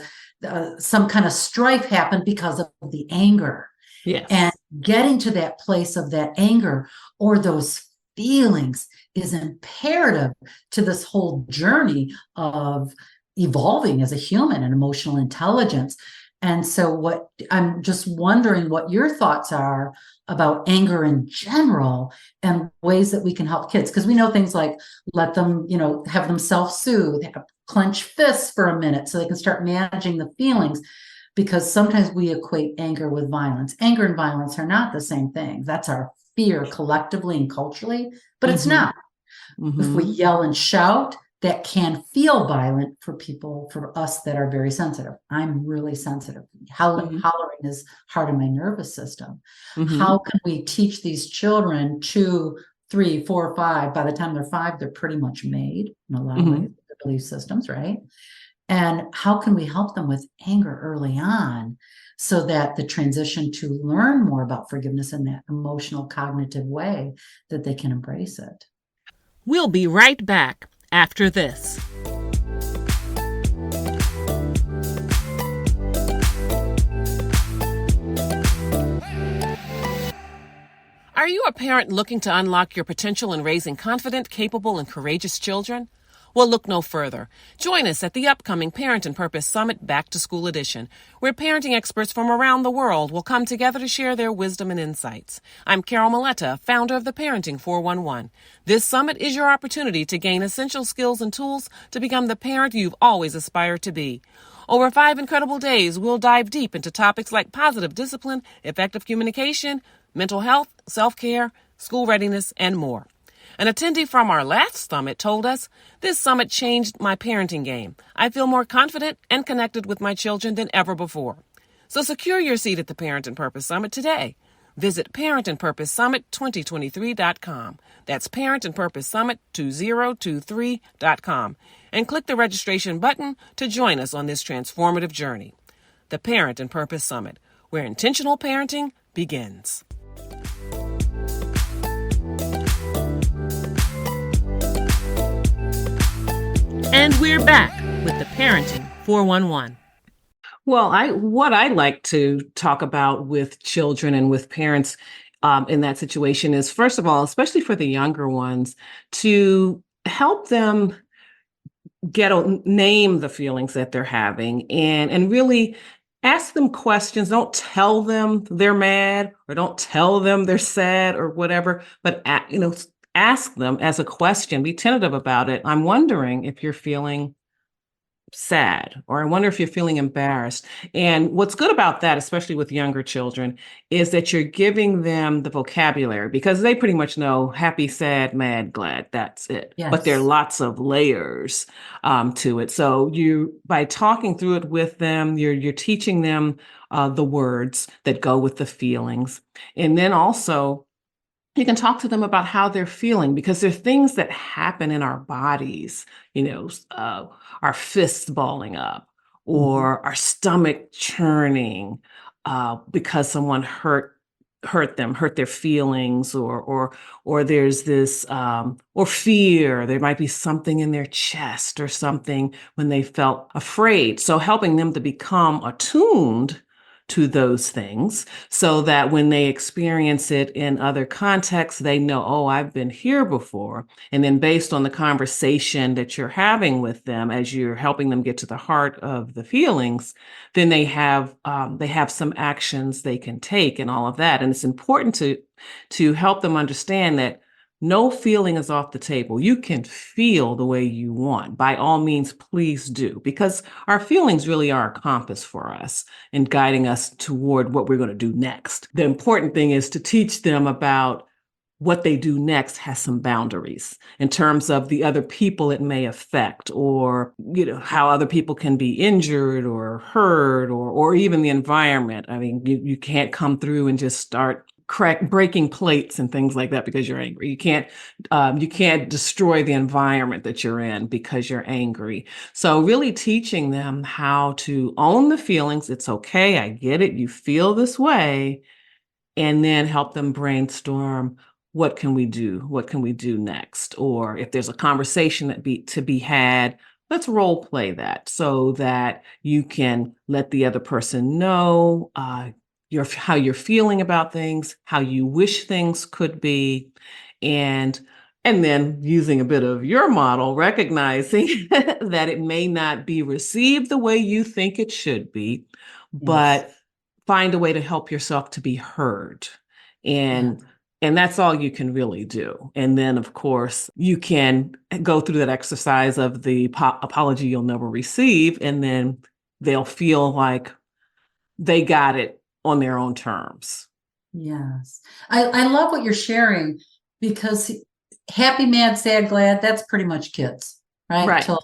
some kind of strife happened because of the anger. And
Yes.
getting to that place of that anger or those feelings is imperative to this whole journey of evolving as a human and emotional intelligence. And so what I'm just wondering what your thoughts are about anger in general and ways that we can help kids, because we know things like let them, have them self-soothe, clench fists for a minute so they can start managing the feelings, because sometimes we equate anger with violence. Anger and violence are not the same thing. That's our fear collectively and culturally, but it's
Hmm.
not. If we
Hmm.
yell and shout, that can feel violent for people, for us that are very sensitive. I'm really sensitive. Hollering is hard on my nervous system. How
Hmm.
can we teach these children 2, 3, 4, 5? By the time they're 5, they're pretty much made in a lot of ways,
Hmm.
their belief systems, right? And how can we help them with anger early on so that the transition to learn more about forgiveness in that emotional, cognitive way, that they can embrace it?
We'll be right back after this. Are you a parent looking to unlock your potential in raising confident, capable, and courageous children? Well, look no further. Join us at the upcoming Parent and Purpose Summit Back to School Edition, where parenting experts from around the world will come together to share their wisdom and insights. I'm Carol Maletta, founder of the Parenting 411. This summit is your opportunity to gain essential skills and tools to become the parent you've always aspired to be. Over 5 incredible days, we'll dive deep into topics like positive discipline, effective communication, mental health, self-care, school readiness, and more. An attendee from our last summit told us, "This summit changed my parenting game. I feel more confident and connected with my children than ever before." So secure your seat at the Parent and Purpose Summit today. Visit parentandpurposesummit2023.com. That's parentandpurposesummit2023.com. And click the registration button to join us on this transformative journey. The Parent and Purpose Summit, where intentional parenting begins. And we're back with the Parenting 411. Well, what I like to talk about with children and with parents in that situation is, first of all, especially for the younger ones, to help them name the feelings that they're having and really ask them questions. Don't tell them they're mad or don't tell them they're sad or whatever, but ask them as a question. Be tentative about it. I'm wondering if you're feeling sad, or I wonder if you're feeling embarrassed. And what's good about that, especially with younger children, is that you're giving them the vocabulary, because they pretty much know happy, sad, mad, glad. That's it.
Yes.
But there are lots of layers to it. So by talking through it with them, you're teaching them the words that go with the feelings. And then also, you can talk to them about how they're feeling, because there are things that happen in our bodies, our fists balling up or our stomach churning because someone hurt their feelings, or there's this or fear. There might be something in their chest or something when they felt afraid. So helping them to become attuned to those things, so that when they experience it in other contexts, they know, oh, I've been here before. And then based on the conversation that you're having with them, as you're helping them get to the heart of the feelings, then they have some actions they can take and all of that. And it's important to help them understand that no feeling is off the table. You can feel the way you want. By all means, please do, because our feelings really are a compass for us and guiding us toward what we're going to do next. The important thing is to teach them about what they do next has some boundaries in terms of the other people it may affect, or how other people can be injured or hurt, or even the environment. I mean, you can't come through and just start breaking plates and things like that because you're angry. You can't destroy the environment that you're in because you're angry. So really teaching them how to own the feelings. It's okay. I get it. You feel this way. And then help them brainstorm, what can we do? What can we do next? Or if there's a conversation to be had, let's role play that so that you can let the other person know how you're feeling about things, how you wish things could be, and then using a bit of your model, recognizing that it may not be received the way you think it should be, but find a way to help yourself to be heard. And that's all you can really do. And then, of course, you can go through that exercise of the apology you'll never receive, and then they'll feel like they got it on their own terms.
Yes. I love what you're sharing, because happy, mad, sad, glad, that's pretty much kids, right?
Right.
Till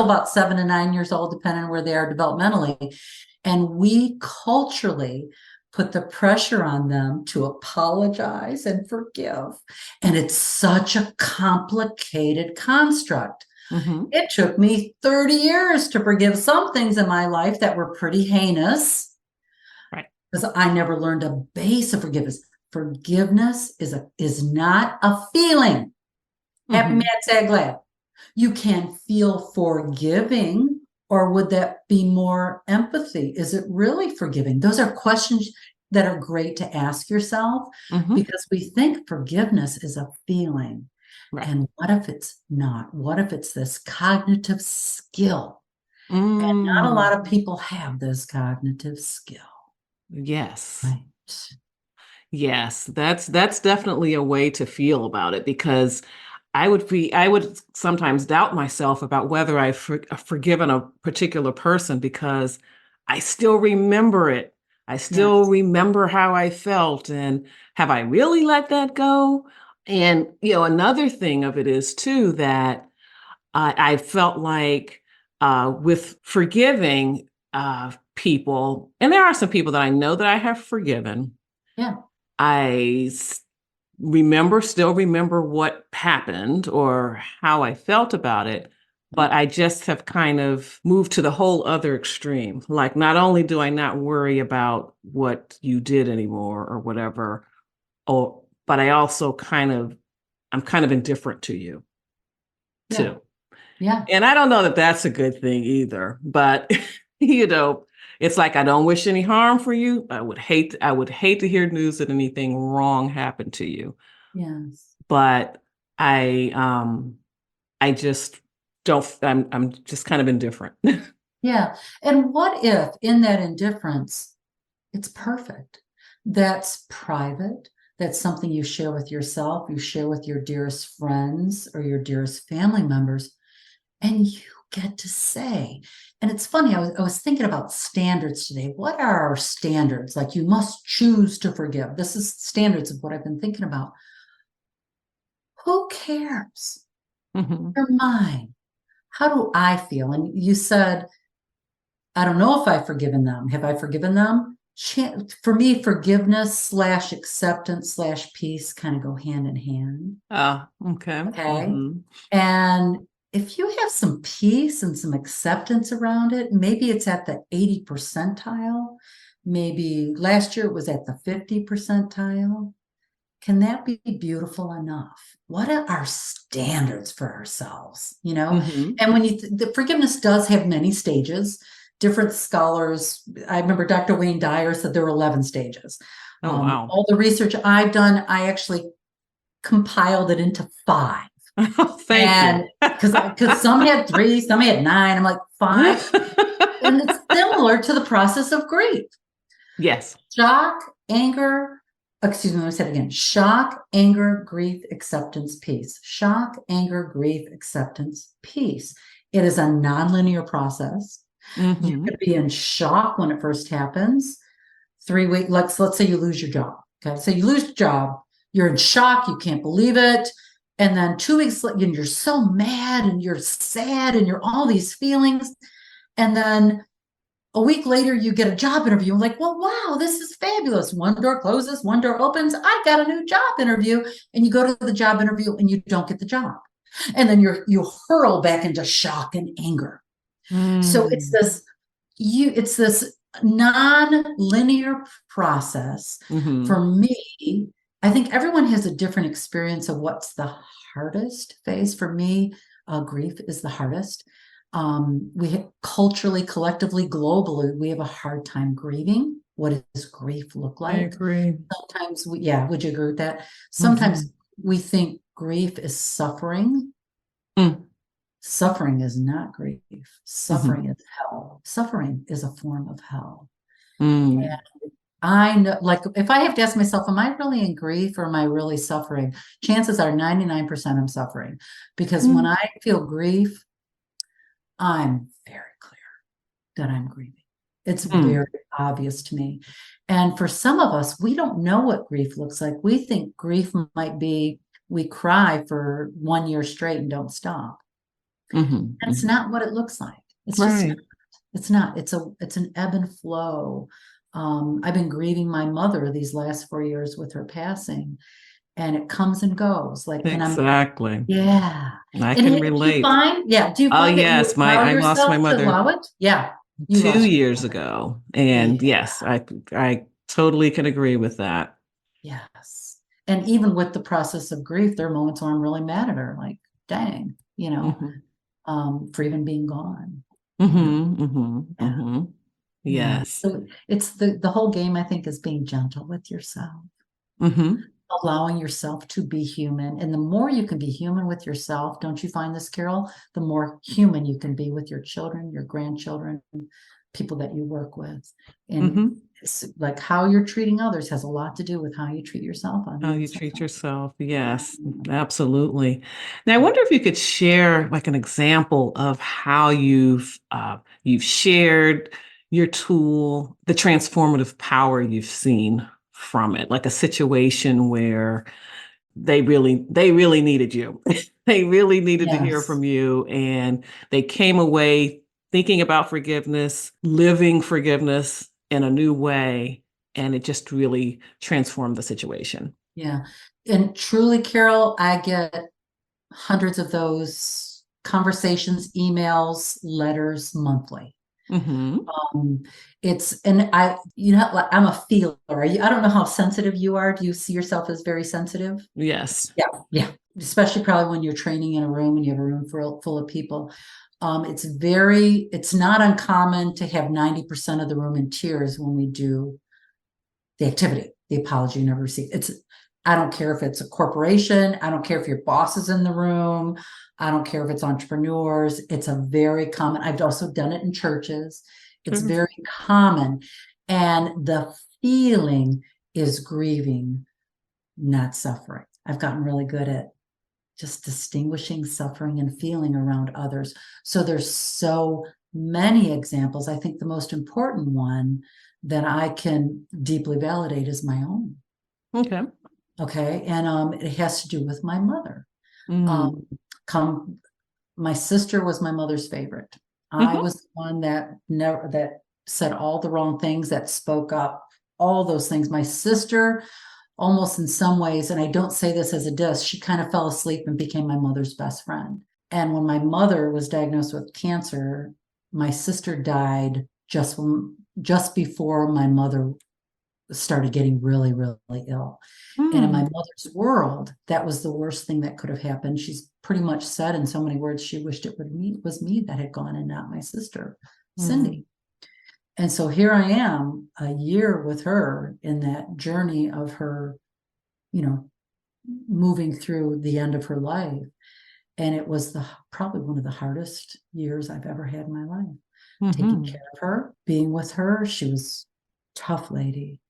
about 7 to 9 years old, depending on where they are developmentally. And we culturally put the pressure on them to apologize and forgive. And it's such a complicated construct. It took me 30 years to forgive some things in my life that were pretty heinous. Because I never learned a base of forgiveness. Forgiveness is not a feeling. Happy, mad, sad, glad. You can feel forgiving, or would that be more empathy? Is it really forgiving? Those are questions that are great to ask yourself, because we think forgiveness is a feeling. Right. And what if it's not? What if it's this cognitive skill? And not a lot of people have this cognitive skill.
Yes.
Right.
Yes, that's definitely a way to feel about it, because I would sometimes doubt myself about whether I've forgiven a particular person because I still remember it. I still
Yes.
remember how I felt, and have I really let that go? And another thing of it is too that I felt like with forgiving people, and there are some people that I know that I have forgiven.
Yeah.
I still remember what happened or how I felt about it, but I just have kind of moved to the whole other extreme. Like, not only do I not worry about what you did anymore or whatever, but I'm kind of indifferent to you
Yeah.
too.
Yeah.
And I don't know that that's a good thing either, but you know, it's like I don't wish any harm for you. I would hate to hear news that anything wrong happened to you.
Yes.
But I just don't I'm just kind of indifferent.
Yeah. And what if in that indifference, it's perfect? That's private. That's something you share with yourself, you share with your dearest friends or your dearest family members, and you get to say. And it's funny, I was thinking about standards today. What are our standards? Like, you must choose to forgive. This is standards of what I've been thinking about. Who cares?
Mhm.
You're mine. How do I feel? And you said, I don't know if I've forgiven them. Have I forgiven them? For me, forgiveness slash acceptance slash peace kind of go hand in hand.
Ah, okay.
Okay.
Mhm.
And if you have some peace and some acceptance around it, maybe it's at the 80 percentile. Maybe last year it was at the 50 percentile. Can that be beautiful enough? What are our standards for ourselves?
Mhm.
And when the forgiveness does have many stages. Different scholars, I remember Dr. Wayne Dyer said there were 11 stages.
Oh, wow.
All the research I've done, I actually compiled it into 5.
Thank you.
And because some had 3, some had 9, I'm like 5. And it's similar to the process of grief.
Yes.
Shock, anger, excuse me, let me say it again. Shock, anger, grief, acceptance, peace. Shock, anger, grief, acceptance, peace. It is a nonlinear process. You
Mhm.
could be in shock when it first happens. 3 weeks, let's say you lose your job. Okay, so you lose your job, you're in shock, you can't believe it. And then 2 weeks later, you're so mad and you're sad and you're all these feelings. And then a week later, you get a job interview. Like, well, wow, this is fabulous. One door closes, one door opens. I got a new job interview. And you go to the job interview and you don't get the job. And then you hurl back into shock and anger. So
Mm.
it's this non-linear process. For
Mhm.
me, I think everyone has a different experience of what's the hardest phase. For me, grief is the hardest. We culturally, collectively, globally, we have a hard time grieving. What does grief look
I
like?
agree.
Sometimes yeah, would you agree with that? Sometimes
Mhm.
we think grief is suffering.
Mm.
Suffering is not grief.
Mhm.
Suffering is hell. Suffering is a form of hell.
Mm.
I know, like, if I have to ask myself, am I really in grief or am I really suffering? Chances are 99% I'm suffering, because when
Mm.
I feel grief, I'm very clear that I'm grieving. It's
Mm.
very obvious to me. And for some of us, we don't know what grief looks like. We think grief might be we cry for 1 year straight and don't stop.
Mhm.
That's
Mhm.
not what it looks like. It's just not.
Right.
It's not. It's an ebb and flow. I've been grieving my mother these last 4 years with her passing, and it comes and goes. Like, and I'm
Exactly.
yeah.
I
And
can
do you
relate.
find do you
Oh
find that you
yes, my
allow
I lost my
yourself to
mother
allow it? Yeah, you
two
lost your
years
mother.
ago,
Yeah.
and yes, I totally can agree with that.
Yes. And even with the process of grief, there are moments where I'm really mad at her, like, dang,
Mhm.
for even being gone. You know.
Mhm. Mhm.
Yeah.
Mhm.
Yeah.
Yes.
So it's the whole game, I think, is being gentle with yourself,
Mhm.
allowing yourself to be human. And the more you can be human with yourself, don't you find this, Carol? The more human you can be with your children, your grandchildren, people that you work with. And
Mm-hmm.
like how you're treating others has a lot to do with how you treat yourself on the
How you
inside.
treat yourself. Yes, absolutely. Now, I wonder if you could share like an example of how you've shared your tool, the transformative power you've seen from it, like a situation where they really needed you. They really needed to hear
Yes.
from you, and they came away thinking about forgiveness, living forgiveness in a new way, and it just really transformed the situation.
Yeah. And truly, Carol, I get hundreds of those conversations, emails, letters monthly.
Mm-hmm.
Um, and like, I'm a feeler. I don't know how sensitive you are. Do you see yourself as very sensitive?
Yes.
Yeah. Yeah. Especially probably when you're training in a room and you have a room full of people. It's not uncommon to have 90% of the room in tears when we do the activity, the apology you never received. I don't care if it's a corporation. I don't care if your boss is in the room. I don't care if it's entrepreneurs. It's a very common, I've also done it in churches. It's
Sure.
very common. And the feeling is grieving, not suffering. I've gotten really good at just distinguishing suffering and feeling around others. So there's so many examples. I think the most important one that I can deeply validate is my own.
Okay.
Okay. And it has to do with my mother. Um,
Mm.
come My sister was my mother's favorite. I
Mm-hmm.
was the one that said all the wrong things, that spoke up, all those things. My sister, almost in some ways, and I don't say this as a diss, she kind of fell asleep and became my mother's best friend. And when my mother was diagnosed with cancer, my sister died just before my mother started getting really, really ill. And in my
Mm.
mother's world, that was the worst thing that could have happened. She's pretty much said in so many words she wished was me that had gone and not my sister,
Mm.
Cindy. And so here I am, a year with her in that journey of her, you know, moving through the end of her life. And it was probably one of the hardest years I've ever had in my life. Taking
Mm-hmm.
care of her, being with her. She was a tough lady.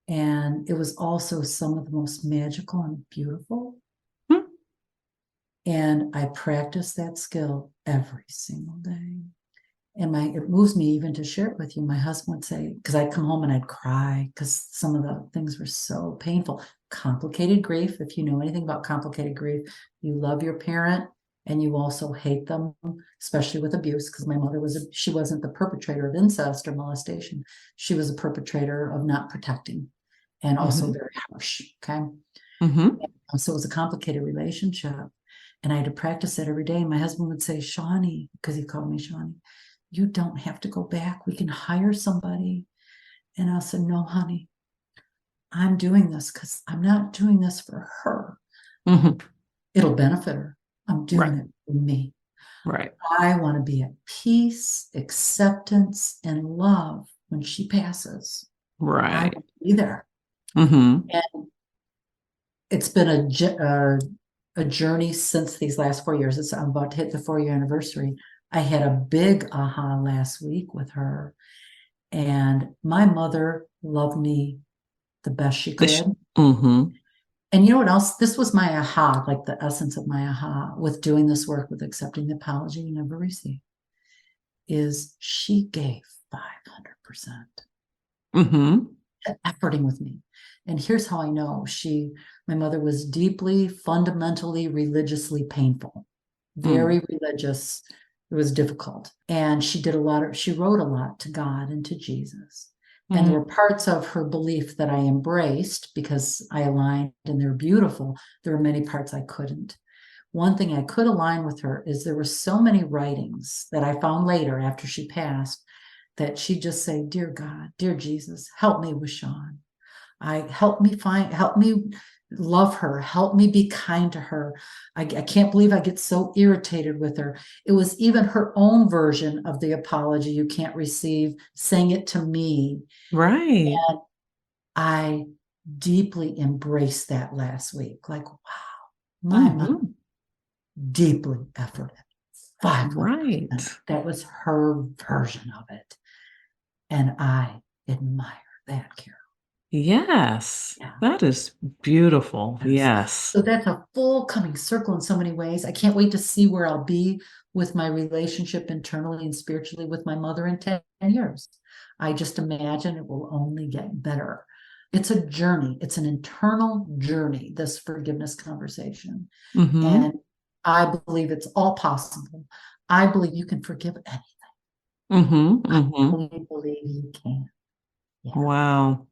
And it was also some of the most magical and beautiful.
Mm.
And I practice that skill every single day. And it moves me even to share it with you. My husband would say, because I'd come home and I'd cry because some of the things were so painful. Complicated grief, if you know anything about complicated grief, you love your parent and you also hate them, especially with abuse, because my mother she wasn't the perpetrator of incest or molestation. She was a perpetrator of not protecting and also
Mm-hmm.
very harsh. Okay.
Mm-hmm.
So it was a complicated relationship. And I had to practice it every day. And my husband would say, Shawne, because he called me Shawne, you don't have to go back. We can hire somebody. And I said, no, honey, I'm doing this because I'm not doing this for her.
Mm-hmm.
It'll benefit her. I'm doing
Right.
it for me.
Right.
I want to be at peace, acceptance, and love when she passes. I
Right.
will be there.
Mm-hmm.
And it's been a journey since these last 4 years. I'm about to hit the 4-year anniversary. I had a big aha last week with her. And my mother loved me the best she could.
Mm-hmm.
And you know what else? This was my aha, like the essence of my aha with doing this work, with accepting the apology you never received, is she gave 500%.
Mm-hmm.
Efforting with me. And here's how I know my mother was deeply, fundamentally, religiously painful,
Mm.
very religious. It was difficult. And she wrote a lot to God and to Jesus. And there
Mm-hmm.
were parts of her belief that I embraced because I aligned and they're beautiful. There were many parts I couldn't. One thing I could align with her is there were so many writings that I found later after she passed that she'd just say, Dear God, dear Jesus, help me with Shawne. Help me love her, help me be kind to her. I can't believe I get so irritated with her. It was even her own version of the apology you can't receive, saying it to me.
Right.
And I deeply embraced that last week. Like, wow, my mom
Mm-hmm.
deeply efforted. 500%.
Right.
That was her version of it. And I admire that, Carol.
Yes,
Yeah.
that is beautiful.
Yes.
Yes.
So that's a full coming circle in so many ways. I can't wait to see where I'll be with my relationship internally and spiritually with my mother in 10 years. I just imagine it will only get better. It's a journey, it's an internal journey, this forgiveness conversation.
Mm-hmm.
And I believe it's all possible. I believe you can forgive anything.
Mm-hmm.
I
Mm-hmm.
really believe you can. Yeah.
Wow.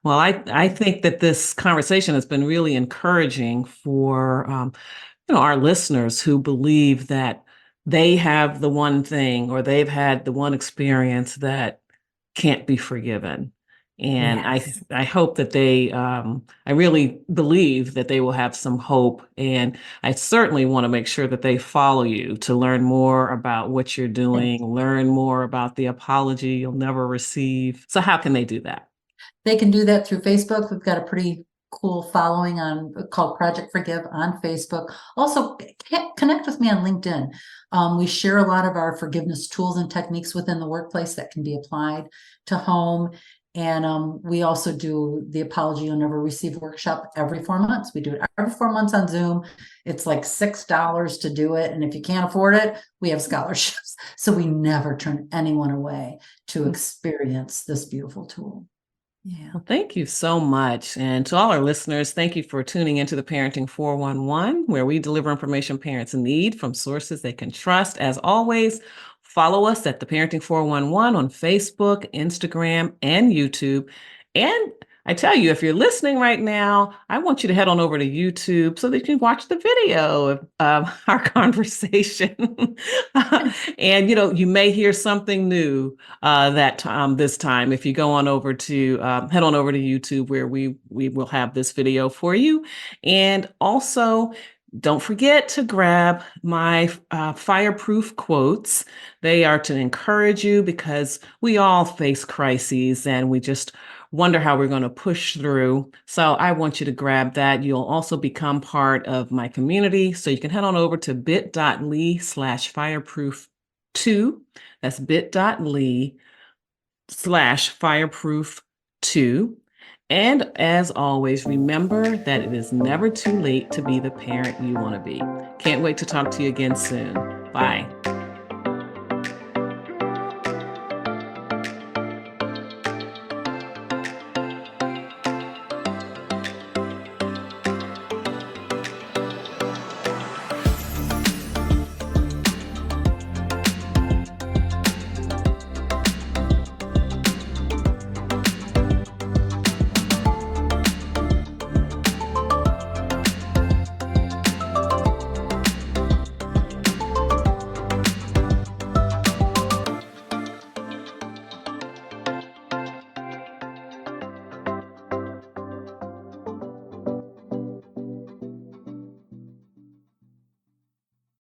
Well, I think that this conversation has been really encouraging for our listeners who believe that they have the one thing or they've had the one experience that can't be forgiven. And
Yes.
I hope that I really believe that they will have some hope. And I certainly want to make sure that they follow you to learn more about what you're doing, learn more about the apology you'll never receive. So how can they do that?
They can do that through Facebook. We've got a pretty cool following on called Project Forgive on Facebook. Also, connect with me on LinkedIn. We share a lot of our forgiveness tools and techniques within the workplace that can be applied to home. And we also do the Apology You'll Never Receive workshop every 4 months. We do it every 4 months on Zoom. It's like $6 to do it. And if you can't afford it, we have scholarships. So we never turn anyone away to experience this beautiful tool. Yeah.
Well, thank you so much. And to all our listeners, thank you for tuning into the Parenting 411, where we deliver information parents need from sources they can trust. As always, follow us at the Parenting 411 on Facebook, Instagram, and YouTube. And I tell you, if you're listening right now, I want you to head on over to YouTube so that you can watch the video of our conversation. And you may hear something new this time if you go on over to head on over to YouTube where we will have this video for you. And also don't forget to grab my fireproof quotes. They are to encourage you because we all face crises and we just wonder how we're going to push through. So I want you to grab that. You'll also become part of my community. So you can head on over to bit.ly/fireproof2. That's bit.ly/fireproof2. And as always, remember that it is never too late to be the parent you want to be. Can't wait to talk to you again soon. Bye.